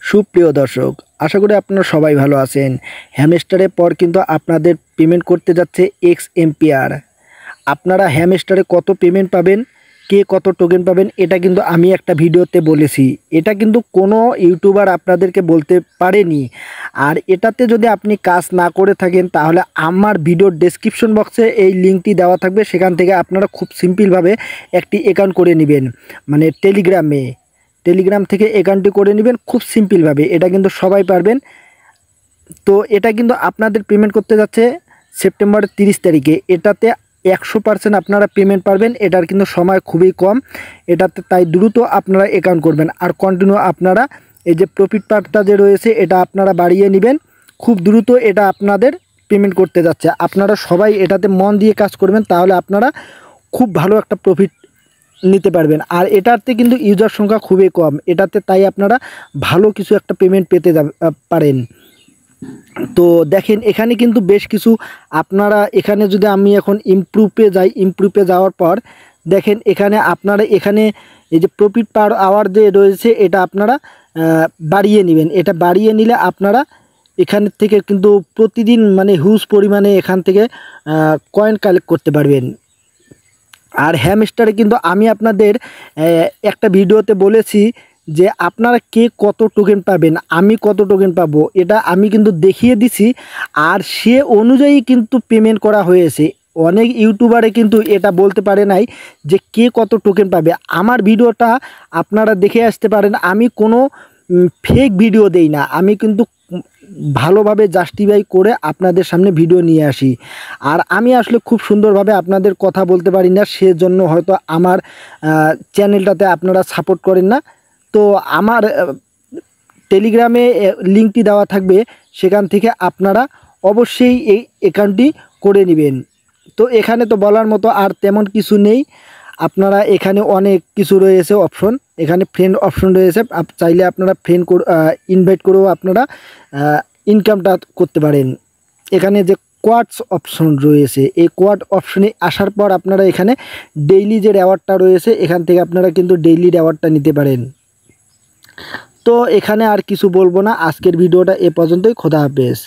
সুপ্রিয় দর্শক, আশা করি আপনারা সবাই ভালো আছেন। হ্যামস্টারের পর কিন্তু আপনাদের পেমেন্ট করতে যাচ্ছে এক্স এম্পিয়ার। আপনারা হ্যামস্টারে কত পেমেন্ট পাবেন, কে কত টোকেন পাবেন, এটা কিন্তু আমি একটা ভিডিওতে বলেছি। এটা কিন্তু কোনো ইউটিউবার আপনাদেরকে বলতে পারেনি। আর এটাতে যদি আপনি কাজ না করে থাকেন তাহলে আমার ভিডিওর ডেসক্রিপশন বক্সে এই লিঙ্কটি দেওয়া থাকবে, সেখান থেকে আপনারা খুব সিম্পলভাবে একটি অ্যাকাউন্ট করে নেবেন। মানে টেলিগ্রাম থেকে অ্যাকাউন্টটি করে নেবেন খুব সিম্পলভাবে। এটা কিন্তু সবাই পারবেন। তো এটা কিন্তু আপনাদের পেমেন্ট করতে যাচ্ছে সেপ্টেম্বরের 30 তারিখে। এটাতে 100% আপনারা পেমেন্ট পারবেন। এটার কিন্তু সময় খুবই কম এটাতে, তাই দ্রুত আপনারা অ্যাকাউন্ট করবেন। আর কন্টিনিউ আপনারা এই যে প্রফিট পার্টটা যে রয়েছে এটা আপনারা বাড়িয়ে নেবেন। খুব দ্রুত এটা আপনাদের পেমেন্ট করতে যাচ্ছে। আপনারা সবাই এটাতে মন দিয়ে কাজ করবেন, তাহলে আপনারা খুব ভালো একটা প্রফিট নিতে পারবেন। আর এটাতে কিন্তু ইউজার সংখ্যা খুবই কম এটাতে, তাই আপনারা ভালো কিছু একটা পেমেন্ট পেতে পারেন। তো দেখেন এখানে কিন্তু বেশ কিছু আপনারা এখানে যদি আমি এখন ইমপ্রুভে যাওয়ার পর দেখেন এখানে আপনারা এখানে এই যে প্রফিট পার আওয়ার যে রয়েছে এটা আপনারা বাড়িয়ে নেবেন। এটা বাড়িয়ে নিলে আপনারা এখান থেকে কিন্তু প্রতিদিন মানে হিউজ পরিমাণে এখান থেকে কয়েন কালেক্ট করতে পারবেন। আর হ্যামস্টারে কিন্তু আমি আপনাদের একটা ভিডিওতে বলেছি যে আপনারা কে কত টোকেন পাবেন, আমি কত টোকেন পাবো, এটা আমি কিন্তু দেখিয়ে দিছি। আর সে অনুযায়ী কিন্তু পেমেন্ট করা হয়েছে। অনেক ইউটিউবারে কিন্তু এটা বলতে পারে নাই যে কে কত টোকেন পাবে। আমার ভিডিওটা আপনারা দেখে আসতে পারেন। আমি কোনো ফেক ভিডিও দেই না, আমি কিন্তু ভালোভাবে জাস্টিফাই করে আপনাদের সামনে ভিডিও নিয়ে আসি। আর আমি আসলে খুব সুন্দরভাবে আপনাদের কথা বলতে পারি না, সেজন্য হয়তো আমার চ্যানেলটাতে আপনারা সাপোর্ট করেন না। তো আমার টেলিগ্রামে লিঙ্কটি দেওয়া থাকবে, সেখান থেকে আপনারা অবশ্যই এই অ্যাকাউন্টটি করে নেবেন। তো এখানে তো বলার মতো আর তেমন কিছু নেই। আপনারা এখানে অনেক কিছু রয়েছে অপশন, এখানে ফ্রেন্ড অপশন রয়েছে। চাইলে আপনারা ফ্রেন্ড ইনভাইট করেও আপনারা ইনকামটা করতে পারেন। এখানে যে কোয়াডস অপশন রয়েছে, এই কোয়াড অপশনে আসার পর আপনারা এখানে ডেইলি যে রেওয়ার্ডটা রয়েছে এখান থেকে আপনারা কিন্তু ডেইলি রেওয়ার্ডটা নিতে পারেন। তো এখানে আর কিছু বলবো না, আজকের ভিডিওটা এ পর্যন্তই। খোদা হাফেজ।